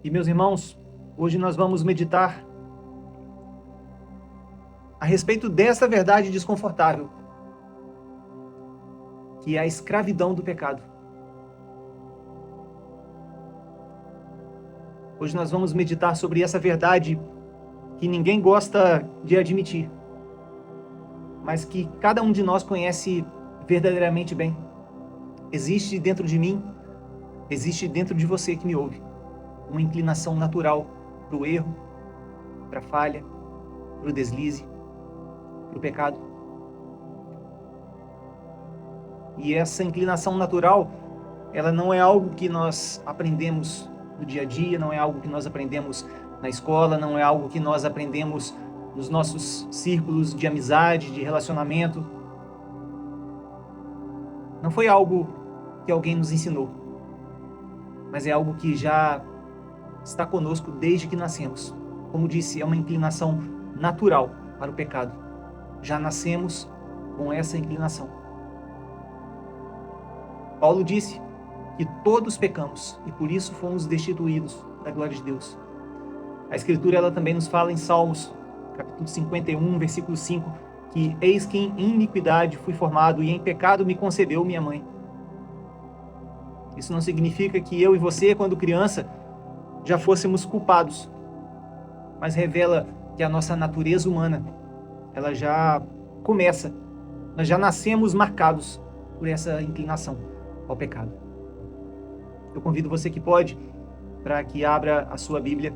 E meus irmãos, hoje nós vamos meditar a respeito dessa verdade desconfortável, que é a escravidão do pecado. Hoje nós vamos meditar sobre essa verdade que ninguém gosta de admitir, mas que cada um de nós conhece verdadeiramente bem. Existe dentro de mim, existe dentro de você que me ouve, uma inclinação natural para o erro, para a falha, para o deslize, para o pecado. E essa inclinação natural, ela não é algo que nós aprendemos no dia a dia, não é algo que nós aprendemos na escola, não é algo que nós aprendemos nos nossos círculos de amizade, de relacionamento. Não foi algo que alguém nos ensinou, mas é algo que já está conosco desde que nascemos. Como disse, é uma inclinação natural para o pecado. Já nascemos com essa inclinação. Paulo disse que todos pecamos e por isso fomos destituídos da glória de Deus. A Escritura ela também nos fala em Salmos, capítulo 51, versículo 5, que eis que em iniquidade fui formado e em pecado me concebeu minha mãe. Isso não significa que eu e você, quando criança, já fôssemos culpados, mas revela que a nossa natureza humana, ela já começa, nós já nascemos marcados por essa inclinação ao pecado. Eu convido você que pode, para que abra a sua Bíblia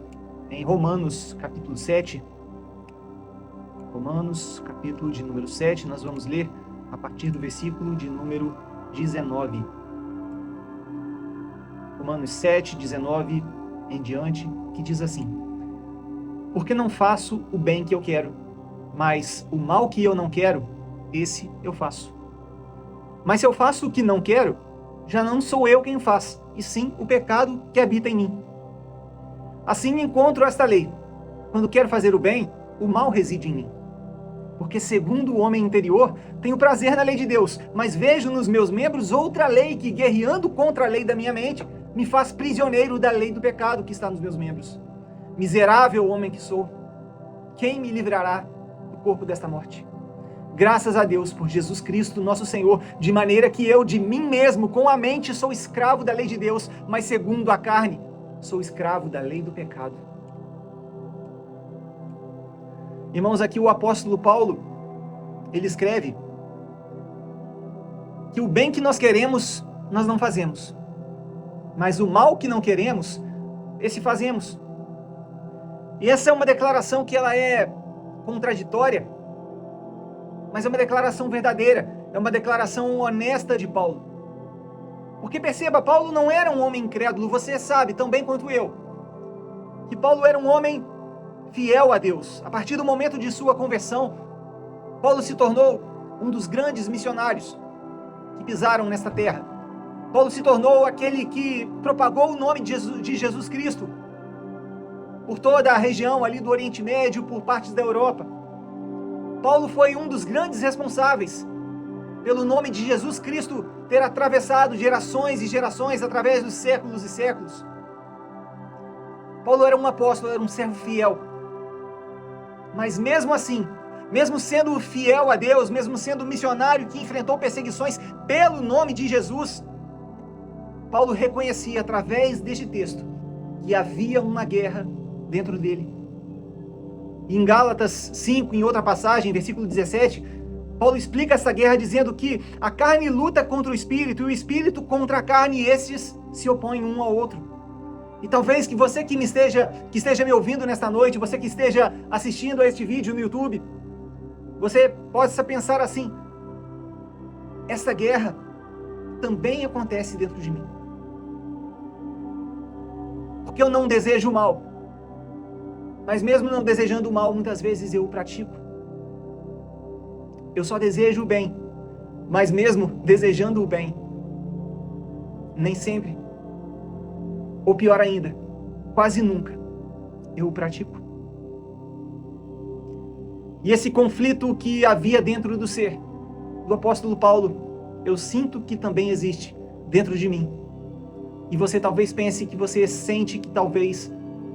em Romanos, capítulo 7. Romanos, capítulo de número 7, nós vamos ler a partir do versículo de número 19. Romanos 7, 19 em diante, que diz assim: porque não faço o bem que eu quero, mas o mal que eu não quero, esse eu faço. Mas se eu faço o que não quero, já não sou eu quem faz, e sim o pecado que habita em mim. Assim encontro esta lei: quando quero fazer o bem, o mal reside em mim. Porque segundo o homem interior, tenho prazer na lei de Deus, mas vejo nos meus membros outra lei que, guerreando contra a lei da minha mente, me faz prisioneiro da lei do pecado que está nos meus membros. Miserável homem que sou, quem me livrará do corpo desta morte? Graças a Deus por Jesus Cristo, nosso Senhor, de maneira que eu, de mim mesmo, com a mente, sou escravo da lei de Deus, mas segundo a carne, sou escravo da lei do pecado. Irmãos, aqui o apóstolo Paulo, ele escreve que o bem que nós queremos, nós não fazemos. Mas o mal que não queremos, esse fazemos. E essa é uma declaração que ela é contraditória, mas é uma declaração verdadeira, é uma declaração honesta de Paulo. Porque perceba, Paulo não era um homem incrédulo, você sabe tão bem quanto eu, que Paulo era um homem fiel a Deus. A partir do momento de sua conversão, Paulo se tornou um dos grandes missionários que pisaram nesta terra. Paulo se tornou aquele que propagou o nome de Jesus Cristo por toda a região ali do Oriente Médio, por partes da Europa. Paulo foi um dos grandes responsáveis pelo nome de Jesus Cristo ter atravessado gerações e gerações através dos séculos e séculos. Paulo era um apóstolo, era um servo fiel. Mas mesmo assim, mesmo sendo fiel a Deus, mesmo sendo missionário que enfrentou perseguições pelo nome de Jesus, Paulo reconhecia através deste texto que havia uma guerra dentro dele. Em Gálatas 5, em outra passagem, versículo 17, Paulo explica essa guerra dizendo que a carne luta contra o espírito e o espírito contra a carne, e estes se opõem um ao outro. E talvez que você que esteja me ouvindo nesta noite, você que esteja assistindo a este vídeo no YouTube, você possa pensar assim: essa guerra também acontece dentro de mim. Porque eu não desejo o mal, mas mesmo não desejando o mal, muitas vezes eu o pratico. Eu só desejo o bem, mas mesmo desejando o bem, nem sempre, ou pior ainda, quase nunca, eu o pratico. E esse conflito que havia dentro do ser do apóstolo Paulo, eu sinto que também existe dentro de mim. E você talvez pense que você sente que talvez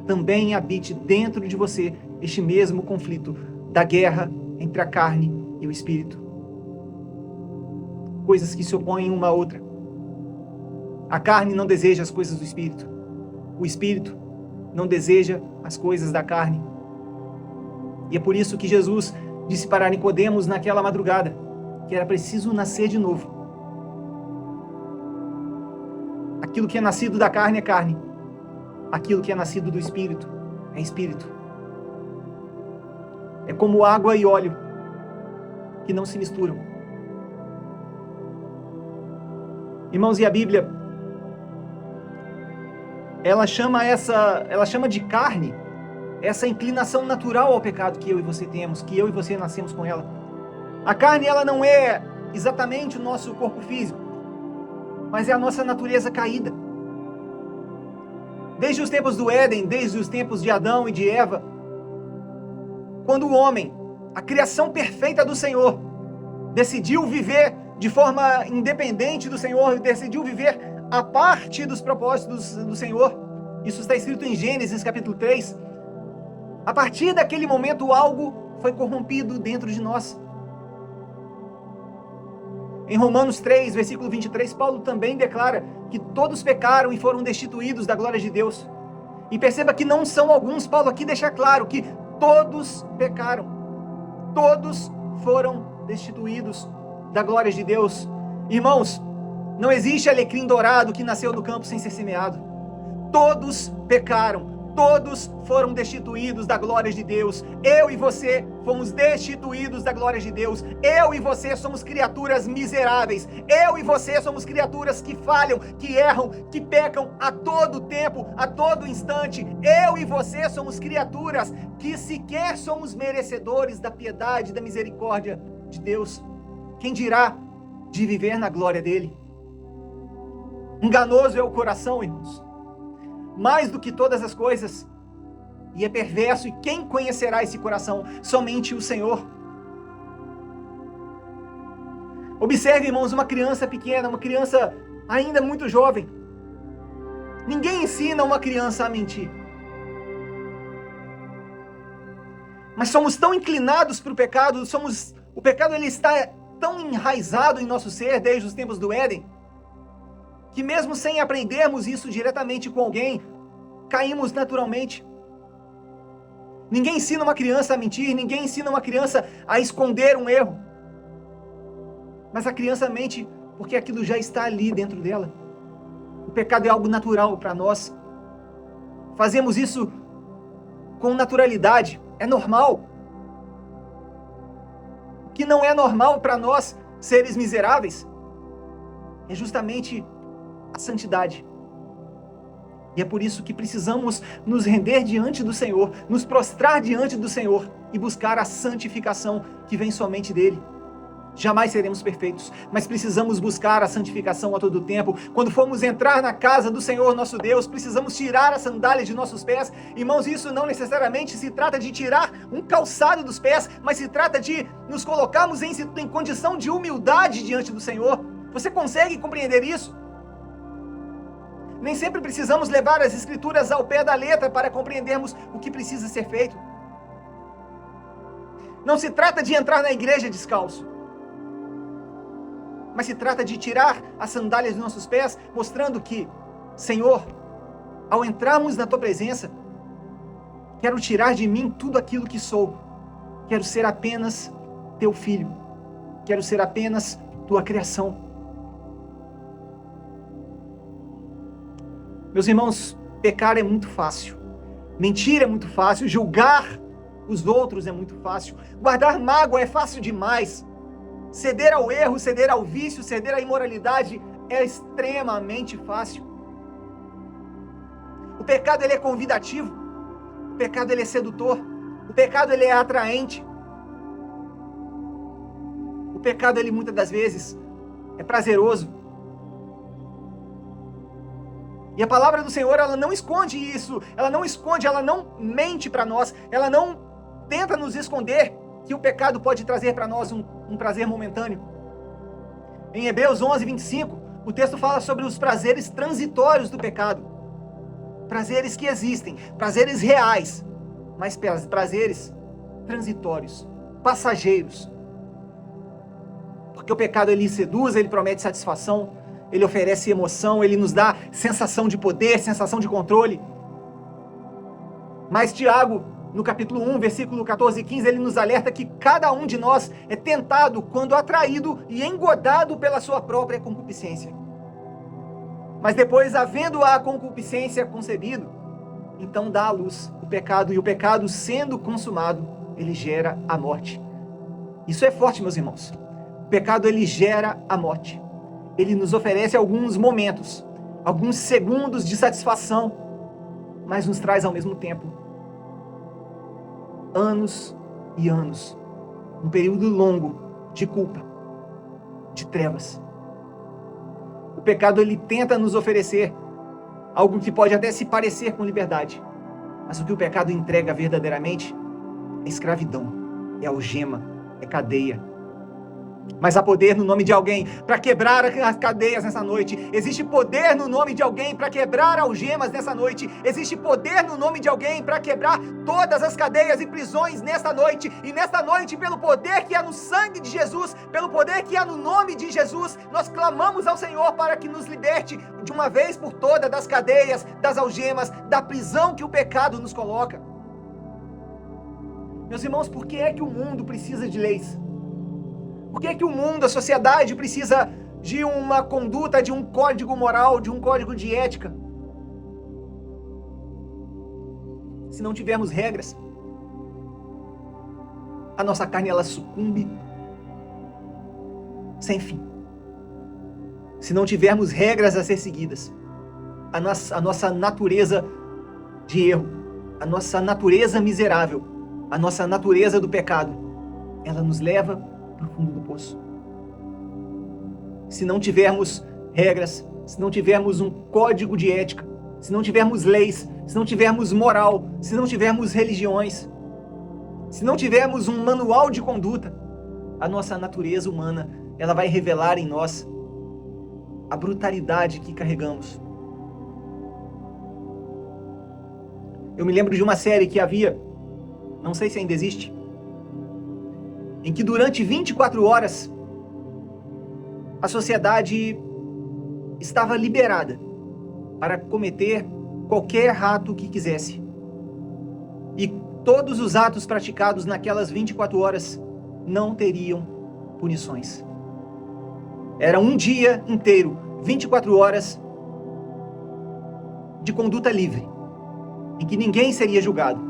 também habite dentro de você este mesmo conflito da guerra entre a carne e o espírito. Coisas que se opõem uma à outra. A carne não deseja as coisas do espírito. O espírito não deseja as coisas da carne. E é por isso que Jesus disse para Nicodemos naquela madrugada que era preciso nascer de novo. Aquilo que é nascido da carne é carne. Aquilo que é nascido do espírito é espírito. É como água e óleo que não se misturam. Irmãos, e a Bíblia, ela chama de carne essa inclinação natural ao pecado que eu e você temos, que eu e você nascemos com ela. A carne, ela não é exatamente o nosso corpo físico, mas é a nossa natureza caída. Desde os tempos do Éden, desde os tempos de Adão e de Eva, quando o homem, a criação perfeita do Senhor, decidiu viver de forma independente do Senhor, decidiu viver a parte dos propósitos do Senhor. Isso está escrito em Gênesis capítulo 3. A partir daquele momento, algo foi corrompido dentro de nós. Em Romanos 3, versículo 23, Paulo também declara que todos pecaram e foram destituídos da glória de Deus. E perceba que não são alguns, Paulo aqui deixa claro que todos pecaram. Todos foram destituídos da glória de Deus. Irmãos, não existe alecrim dourado que nasceu do campo sem ser semeado. Todos pecaram. Todos foram destituídos da glória de Deus. Eu e você fomos destituídos da glória de Deus. Eu e você somos criaturas miseráveis. Eu e você somos criaturas que falham, que erram, que pecam a todo tempo, a todo instante. Eu e você somos criaturas que sequer somos merecedores da piedade, da misericórdia de Deus. Quem dirá de viver na glória dele? Enganoso é o coração, irmãos, mais do que todas as coisas, e é perverso, e quem conhecerá esse coração? Somente o Senhor. Observe, irmãos, uma criança pequena, uma criança ainda muito jovem. Ninguém ensina uma criança a mentir. Mas somos tão inclinados para o pecado, o pecado ele está tão enraizado em nosso ser desde os tempos do Éden, que mesmo sem aprendermos isso diretamente com alguém, caímos naturalmente. Ninguém ensina uma criança a mentir, ninguém ensina uma criança a esconder um erro. Mas a criança mente porque aquilo já está ali dentro dela. O pecado é algo natural para nós. Fazemos isso com naturalidade, é normal. O que não é normal para nós, seres miseráveis, é justamente a santidade. E é por isso que precisamos nos render diante do Senhor, nos prostrar diante do Senhor e buscar a santificação que vem somente dele. Jamais seremos perfeitos, mas precisamos buscar a santificação a todo tempo. Quando formos entrar na casa do Senhor nosso Deus, precisamos tirar as sandálias de nossos pés. Irmãos, isso não necessariamente se trata de tirar um calçado dos pés, mas se trata de nos colocarmos em condição de humildade diante do Senhor. Você consegue compreender isso? Nem sempre precisamos levar as Escrituras ao pé da letra para compreendermos o que precisa ser feito. Não se trata de entrar na igreja descalço, mas se trata de tirar as sandálias dos nossos pés, mostrando que, Senhor, ao entrarmos na Tua presença, quero tirar de mim tudo aquilo que sou. Quero ser apenas Teu filho. Quero ser apenas Tua criação. Meus irmãos, pecar é muito fácil, mentir é muito fácil, julgar os outros é muito fácil, guardar mágoa é fácil demais, ceder ao erro, ceder ao vício, ceder à imoralidade é extremamente fácil. O pecado ele é convidativo, o pecado ele é sedutor, o pecado ele é atraente, o pecado ele muitas das vezes é prazeroso. E a palavra do Senhor, ela não esconde isso, ela não mente para nós, ela não tenta nos esconder que o pecado pode trazer para nós um prazer momentâneo. Em Hebreus 11, 25, O texto fala sobre os prazeres transitórios do pecado. Prazeres que existem, prazeres reais, mas prazeres transitórios, passageiros. Porque o pecado ele seduz, ele promete satisfação, ele oferece emoção, ele nos dá sensação de poder, sensação de controle. Mas Tiago, no capítulo 1, versículo 14 e 15, ele nos alerta que cada um de nós é tentado quando atraído e engodado pela sua própria concupiscência. Mas depois, havendo a concupiscência concebido, então dá à luz o pecado, e o pecado sendo consumado, ele gera a morte. Isso é forte, meus irmãos. O pecado, ele gera a morte. Ele nos oferece alguns momentos, alguns segundos de satisfação, mas nos traz ao mesmo tempo anos e anos, um período longo de culpa, de trevas. O pecado ele tenta nos oferecer algo que pode até se parecer com liberdade, mas o que o pecado entrega verdadeiramente é escravidão, é algema, é cadeia. Mas há poder no nome de alguém para quebrar as cadeias nessa noite. Existe poder no nome de alguém para quebrar algemas nessa noite. Existe poder no nome de alguém para quebrar todas as cadeias e prisões nesta noite. E nesta noite, pelo poder que há no sangue de Jesus, pelo poder que há no nome de Jesus, nós clamamos ao Senhor para que nos liberte de uma vez por todas das cadeias, das algemas, da prisão que o pecado nos coloca. Meus irmãos, por que é que o mundo precisa de leis? Por que é que o mundo, a sociedade, precisa de uma conduta, de um código moral, de um código de ética? Se não tivermos regras, a nossa carne ela sucumbe sem fim. Se não tivermos regras a ser seguidas, a nossa natureza de erro, a nossa natureza miserável, a nossa natureza do pecado, ela nos leva para o fundo do poço. Se não tivermos regras, se não tivermos um código de ética, se não tivermos leis, se não tivermos moral, se não tivermos religiões, se não tivermos um manual de conduta, a nossa natureza humana, ela vai revelar em nós a brutalidade que carregamos. Eu me lembro de uma série que havia, não sei se ainda existe, em que durante 24 horas a sociedade estava liberada para cometer qualquer ato que quisesse. E todos os atos praticados naquelas 24 horas não teriam punições. Era um dia inteiro, 24 horas de conduta livre, em que ninguém seria julgado.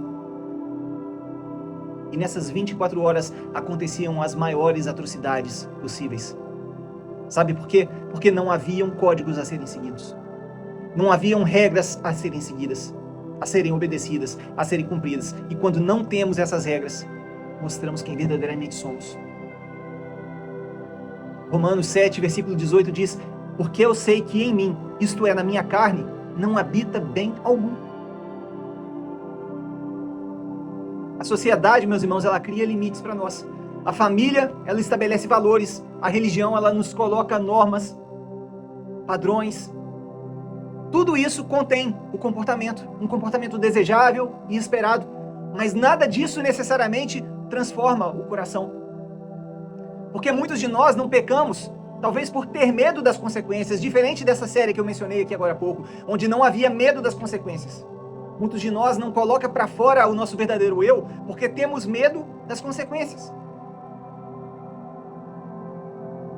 E nessas 24 horas aconteciam as maiores atrocidades possíveis. Sabe por quê? Porque não haviam códigos a serem seguidos. Não haviam regras a serem seguidas, a serem obedecidas, a serem cumpridas. E quando não temos essas regras, mostramos quem verdadeiramente somos. Romanos 7, versículo 18 diz: porque eu sei que em mim, isto é, na minha carne, não habita bem algum. A sociedade, meus irmãos, ela cria limites para nós. A família, ela estabelece valores. A religião, ela nos coloca normas, padrões. Tudo isso contém o comportamento, um comportamento desejável e esperado. Mas nada disso necessariamente transforma o coração. Porque muitos de nós não pecamos, talvez por ter medo das consequências, diferente dessa série que eu mencionei aqui agora há pouco, onde não havia medo das consequências. Muitos de nós não colocam para fora o nosso verdadeiro eu, porque temos medo das consequências.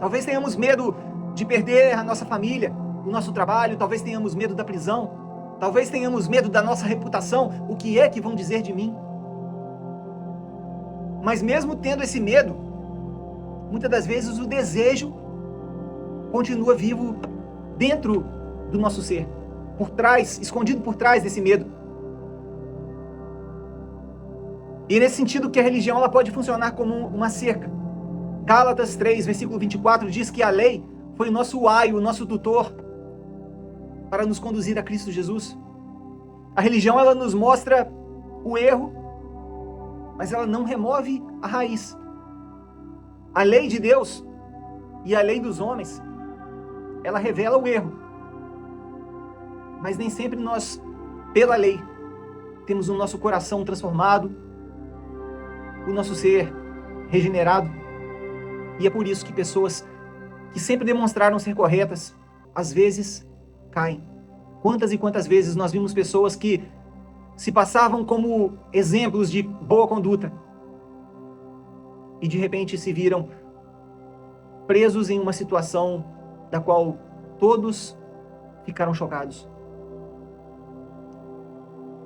Talvez tenhamos medo de perder a nossa família, o nosso trabalho, talvez tenhamos medo da prisão, talvez tenhamos medo da nossa reputação, o que é que vão dizer de mim? Mas mesmo tendo esse medo, muitas das vezes o desejo continua vivo dentro do nosso ser, por trás, escondido por trás desse medo. E nesse sentido que a religião ela pode funcionar como uma cerca. Gálatas 3, versículo 24 diz que a lei foi o nosso aio, o nosso tutor para nos conduzir a Cristo Jesus. A religião ela nos mostra o erro, mas ela não remove a raiz. A lei de Deus e a lei dos homens ela revela o erro. Mas nem sempre nós, pela lei, temos o nosso coração transformado, o nosso ser regenerado. E é por isso que pessoas que sempre demonstraram ser corretas, às vezes caem. Quantas e quantas vezes nós vimos pessoas que se passavam como exemplos de boa conduta e de repente se viram presos em uma situação da qual todos ficaram chocados.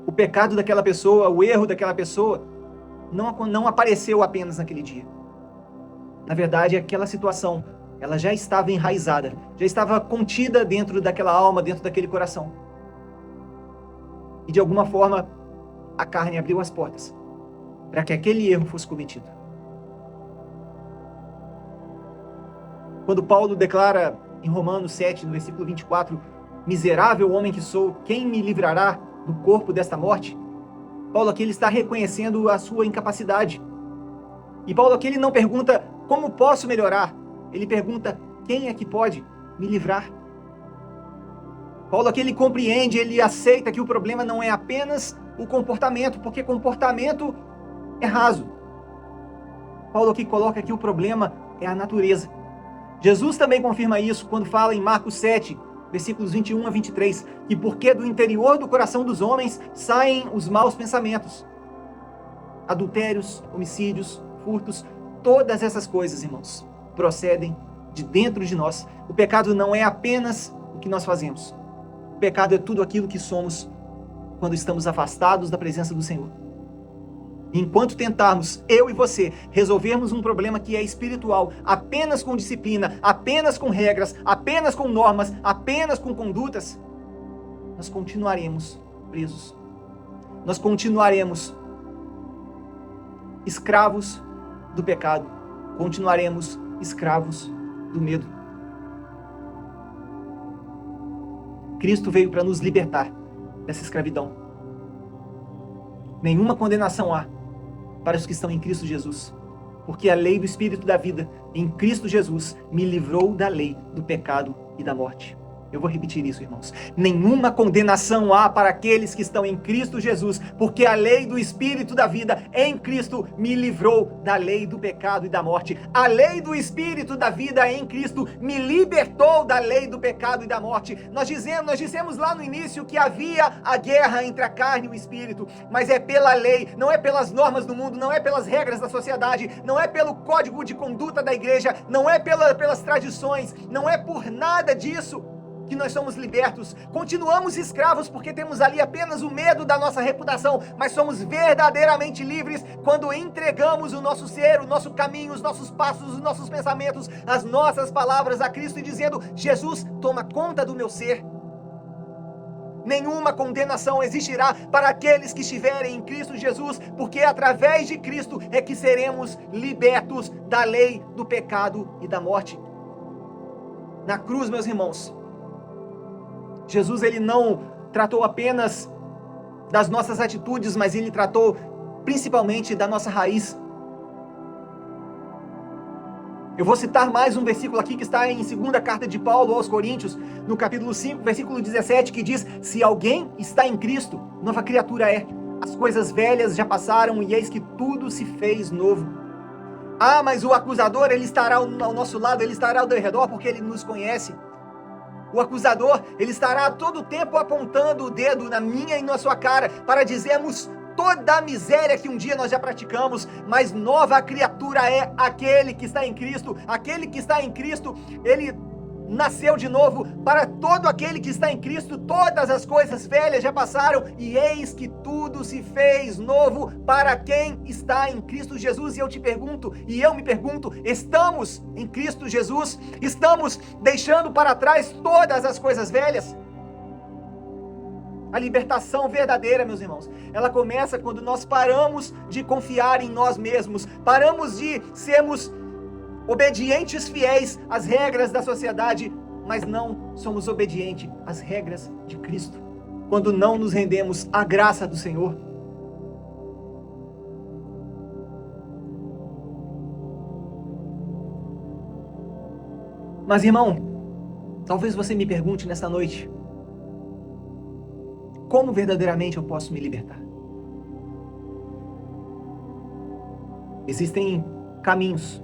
O pecado daquela pessoa, o erro daquela pessoa, não apareceu apenas naquele dia. Na verdade, aquela situação, ela já estava enraizada, já estava contida dentro daquela alma, dentro daquele coração. E de alguma forma, a carne abriu as portas para que aquele erro fosse cometido. Quando Paulo declara em Romanos 7, no versículo 24, miserável homem que sou, quem me livrará do corpo desta morte? Paulo aqui ele está reconhecendo a sua incapacidade. E Paulo aqui ele não pergunta como posso melhorar, ele pergunta quem é que pode me livrar. Paulo aqui ele compreende, ele aceita que o problema não é apenas o comportamento, porque comportamento é raso. Paulo aqui coloca que o problema é a natureza. Jesus também confirma isso quando fala em Marcos 7, versículos 21 a 23, que porque do interior do coração dos homens saem os maus pensamentos, adultérios, homicídios, furtos, todas essas coisas, irmãos, procedem de dentro de nós. O pecado não é apenas o que nós fazemos. O pecado é tudo aquilo que somos quando estamos afastados da presença do Senhor. Enquanto tentarmos, eu e você, resolvermos um problema que é espiritual, apenas com disciplina, apenas com regras, apenas com normas, apenas com condutas, nós continuaremos presos. Nós continuaremos escravos do pecado. Continuaremos escravos do medo. Cristo veio para nos libertar dessa escravidão. Nenhuma condenação há para os que estão em Cristo Jesus, porque a lei do Espírito da vida em Cristo Jesus me livrou da lei do pecado e da morte. Eu vou repetir isso, irmãos. Nenhuma condenação há para aqueles que estão em Cristo Jesus, porque a lei do Espírito da vida em Cristo me livrou da lei do pecado e da morte. A lei do Espírito da vida em Cristo me libertou da lei do pecado e da morte. Nós dissemos lá no início que havia a guerra entre a carne e o Espírito, mas é pela lei, não é pelas normas do mundo, não é pelas regras da sociedade, não é pelo código de conduta da igreja, não é pelas tradições, não é por nada disso que nós somos libertos. Continuamos escravos porque temos ali apenas o medo da nossa reputação, mas somos verdadeiramente livres quando entregamos o nosso ser, o nosso caminho, os nossos passos, os nossos pensamentos, as nossas palavras a Cristo e dizendo: Jesus, toma conta do meu ser. Nenhuma condenação existirá para aqueles que estiverem em Cristo Jesus, porque através de Cristo é que seremos libertos da lei do pecado e da morte. Na cruz, meus irmãos, Jesus ele não tratou apenas das nossas atitudes, mas ele tratou principalmente da nossa raiz. Eu vou citar mais um versículo aqui que está em 2ª carta de Paulo aos Coríntios, no capítulo 5, versículo 17, que diz: se alguém está em Cristo, nova criatura é. As coisas velhas já passaram e eis que tudo se fez novo. Ah, mas o acusador, ele estará ao nosso lado, ele estará ao redor porque ele nos conhece. O acusador, ele estará todo o tempo apontando o dedo na minha e na sua cara para dizermos toda a miséria que um dia nós já praticamos, mas nova criatura é aquele que está em Cristo. Aquele que está em Cristo, ele nasceu de novo. Para todo aquele que está em Cristo, todas as coisas velhas já passaram e eis que tudo se fez novo para quem está em Cristo Jesus. E eu te pergunto, e eu me pergunto, estamos em Cristo Jesus? Estamos deixando para trás todas as coisas velhas? A libertação verdadeira, meus irmãos, ela começa quando nós paramos de confiar em nós mesmos, paramos de sermos obedientes fiéis às regras da sociedade, mas não somos obedientes às regras de Cristo, quando não nos rendemos à graça do Senhor. Mas, irmão, Talvez você me pergunte nesta noite: como verdadeiramente eu posso me libertar? Existem caminhos.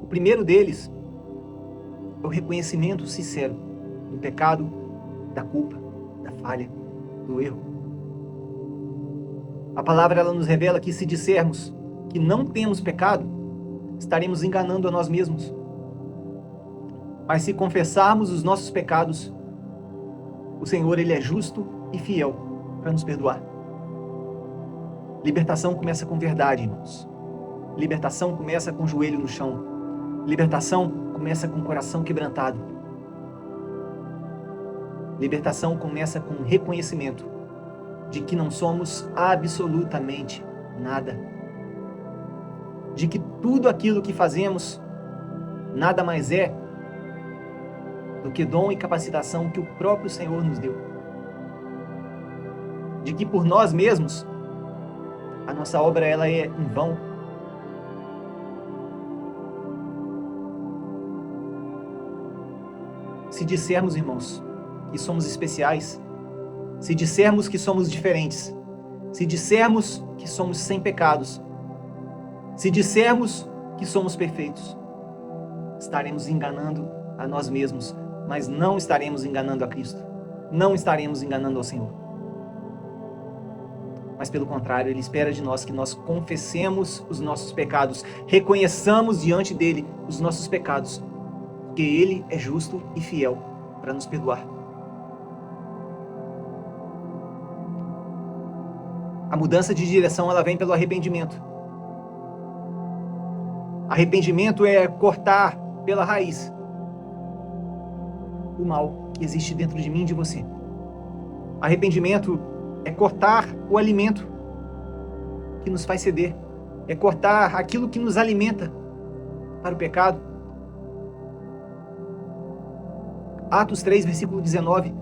O primeiro deles é o reconhecimento sincero do pecado, da culpa, da falha, do erro. A palavra ela nos revela que se dissermos que não temos pecado, estaremos enganando a nós mesmos. Mas se confessarmos os nossos pecados, o Senhor ele é justo e fiel para nos perdoar. Libertação começa com verdade, irmãos. Libertação começa com o joelho no chão. Libertação começa com o coração quebrantado. Libertação começa com reconhecimento de que não somos absolutamente nada. De que tudo aquilo que fazemos nada mais é do que dom e capacitação que o próprio Senhor nos deu. De que por nós mesmos a nossa obra ela é em vão. Se dissermos, irmãos, que somos especiais, se dissermos que somos diferentes, se dissermos que somos sem pecados, se dissermos que somos perfeitos, estaremos enganando a nós mesmos, mas não estaremos enganando a Cristo, não estaremos enganando ao Senhor. Mas pelo contrário, Ele espera de nós que nós confessemos os nossos pecados, reconheçamos diante dEle os nossos pecados, porque Ele é justo e fiel para nos perdoar. A mudança de direção ela vem pelo arrependimento. Arrependimento é cortar pela raiz o mal que existe dentro de mim e de você. Arrependimento é cortar o alimento que nos faz ceder. É cortar aquilo que nos alimenta para o pecado. Atos 3, versículo 19,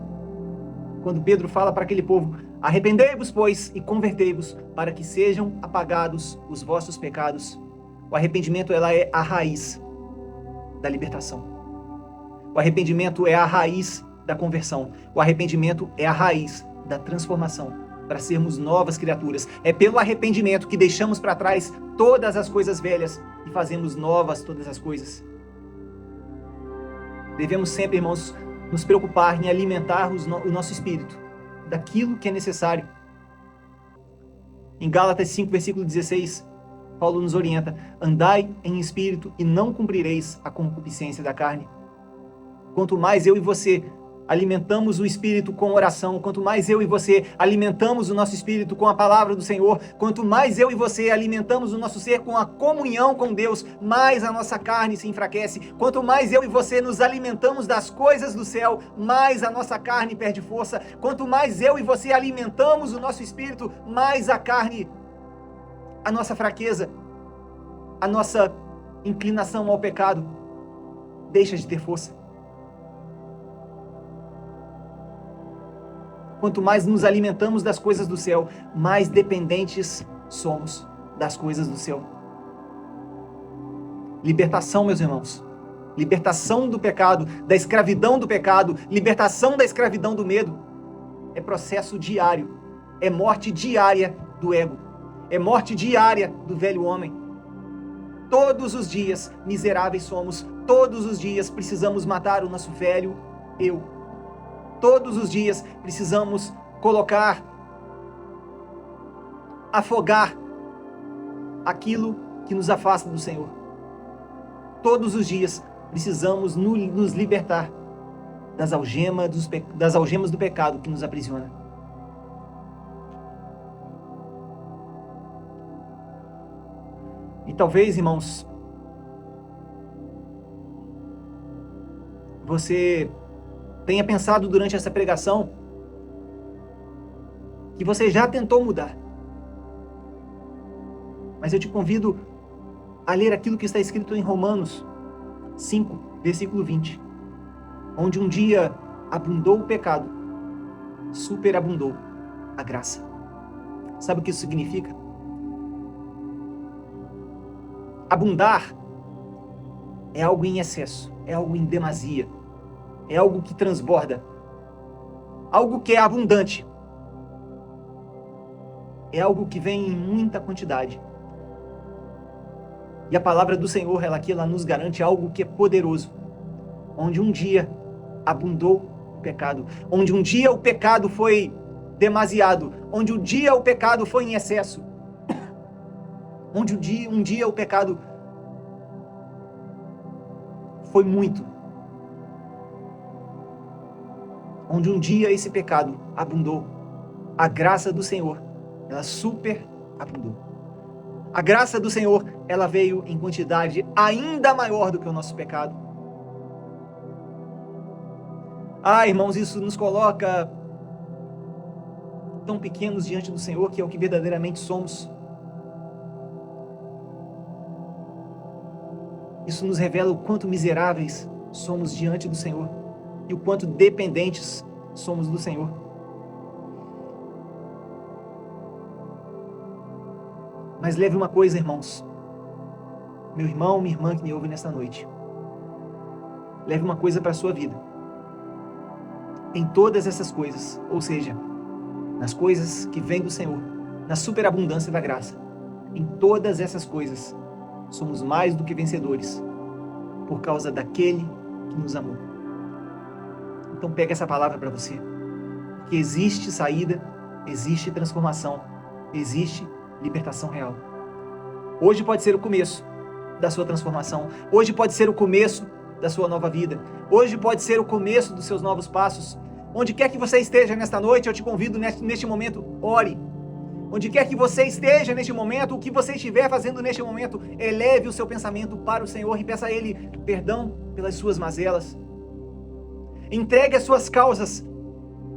quando Pedro fala para aquele povo: arrependei-vos, pois, e convertei-vos, para que sejam apagados os vossos pecados. O arrependimento ela é a raiz da libertação. O arrependimento é a raiz da conversão. O arrependimento é a raiz da transformação, para sermos novas criaturas. É pelo arrependimento que deixamos para trás todas as coisas velhas e fazemos novas todas as coisas. Devemos sempre, irmãos, nos preocupar em alimentar o nosso espírito daquilo que é necessário. Em Gálatas 5, versículo 16, Paulo nos orienta: andai em espírito e não cumprireis a concupiscência da carne. Quanto mais eu e você alimentamos o espírito com oração, quanto mais eu e você alimentamos o nosso espírito com a palavra do Senhor, quanto mais eu e você alimentamos o nosso ser com a comunhão com Deus, mais a nossa carne se enfraquece. Quanto mais eu e você nos alimentamos das coisas do céu, mais a nossa carne perde força. Quanto mais eu e você alimentamos o nosso espírito, mais a carne, a nossa fraqueza, a nossa inclinação ao pecado deixa de ter força. Quanto mais nos alimentamos das coisas do céu, mais dependentes somos das coisas do céu. Libertação, meus irmãos. Libertação do pecado, da escravidão do pecado, libertação da escravidão do medo. É processo diário. É morte diária do ego. É morte diária do velho homem. Todos os dias miseráveis somos. Todos os dias precisamos matar o nosso velho eu. Todos os dias precisamos afogar aquilo que nos afasta do Senhor. Todos os dias precisamos nos libertar das algemas do pecado que nos aprisiona. E talvez, irmãos, você tenha pensado durante essa pregação que você já tentou mudar. Mas eu te convido a ler aquilo que está escrito em Romanos 5, versículo 20, onde um dia abundou o pecado, superabundou a graça. Sabe o que isso significa? Abundar é algo em excesso, é algo em demasia. é algo que transborda, algo que é abundante, é algo que vem em muita quantidade. E a palavra do Senhor, ela nos garante algo que é poderoso, onde um dia abundou o pecado, onde um dia o pecado foi demasiado, onde um dia o pecado foi em excesso, onde um dia o pecado foi muito, onde um dia esse pecado abundou, a graça do Senhor, ela superabundou. A graça do Senhor, ela veio em quantidade ainda maior do que o nosso pecado. Irmãos, isso nos coloca tão pequenos diante do Senhor, que é o que verdadeiramente somos. Isso nos revela o quanto miseráveis somos diante do Senhor e o quanto dependentes somos do Senhor. Mas leve uma coisa, irmãos, meu irmão, minha irmã que me ouve nesta noite, leve uma coisa para a sua vida. Em todas essas coisas, ou seja, nas coisas que vêm do Senhor, na superabundância da graça, em todas essas coisas, somos mais do que vencedores, por causa daquele que nos amou. Então pega essa palavra para você, porque existe saída, existe transformação, existe libertação real. Hoje pode ser o começo da sua transformação, hoje pode ser o começo da sua nova vida, hoje pode ser o começo dos seus novos passos. Onde quer que você esteja nesta noite, eu te convido neste momento, ore. Onde quer que você esteja neste momento, o que você estiver fazendo neste momento, eleve o seu pensamento para o Senhor e peça a Ele perdão pelas suas mazelas. Entregue as suas causas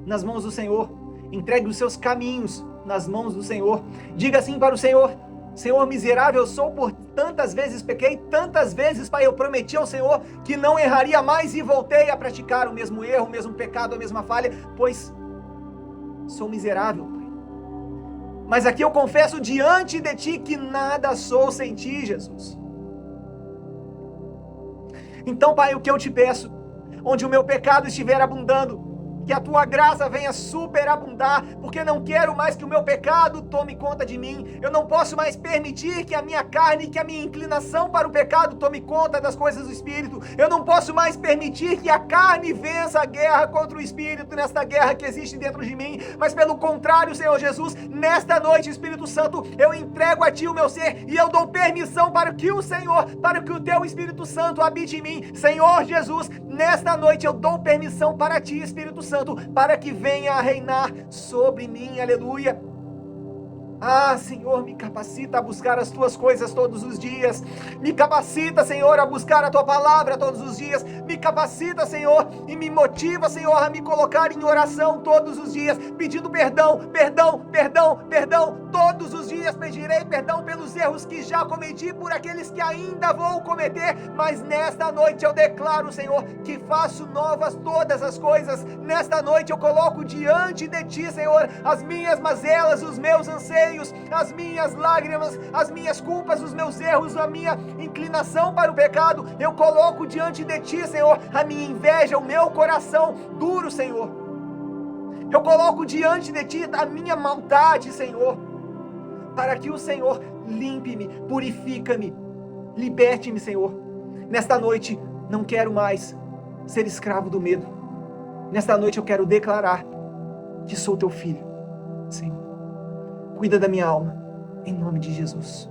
nas mãos do Senhor, entregue os seus caminhos nas mãos do Senhor. Diga assim para o Senhor: Senhor, miserável eu sou, por tantas vezes pequei, tantas vezes, Pai, eu prometi ao Senhor que não erraria mais e voltei a praticar o mesmo erro, o mesmo pecado, a mesma falha, pois sou miserável, Pai. Mas aqui eu confesso diante de Ti que nada sou sem Ti, Jesus. Então, Pai, o que eu te peço, onde o meu pecado estiver abundando, que a tua graça venha superabundar, porque não quero mais que o meu pecado tome conta de mim. Eu não posso mais permitir que a minha carne, que a minha inclinação para o pecado tome conta das coisas do Espírito. Eu não posso mais permitir que a carne vença a guerra contra o Espírito, nesta guerra que existe dentro de mim, mas pelo contrário, Senhor Jesus, nesta noite, Espírito Santo, eu entrego a Ti o meu ser e eu dou permissão para que o Senhor, para que o Teu Espírito Santo habite em mim. Senhor Jesus, nesta noite eu dou permissão para Ti, Espírito Santo, para que venha a reinar sobre mim, aleluia. Senhor, me capacita a buscar as Tuas coisas todos os dias, me capacita, Senhor, a buscar a Tua palavra todos os dias, me capacita, Senhor, e me motiva, Senhor, a me colocar em oração todos os dias, pedindo perdão, todos os dias pedirei perdão pelos erros que já cometi, por aqueles que ainda vou cometer, mas nesta noite eu declaro, Senhor, que faço novas todas as coisas. Nesta noite eu coloco diante de Ti, Senhor, as minhas mazelas, os meus anseios, as minhas lágrimas, as minhas culpas, os meus erros, a minha inclinação para o pecado. Eu coloco diante de Ti, Senhor, a minha inveja, o meu coração duro, Senhor. Eu coloco diante de Ti a minha maldade, Senhor, para que o Senhor limpe-me, purifica-me, liberte-me, Senhor. Nesta noite não quero mais ser escravo do medo. Nesta noite eu quero declarar que sou Teu filho, Senhor. Cuida da minha alma, em nome de Jesus.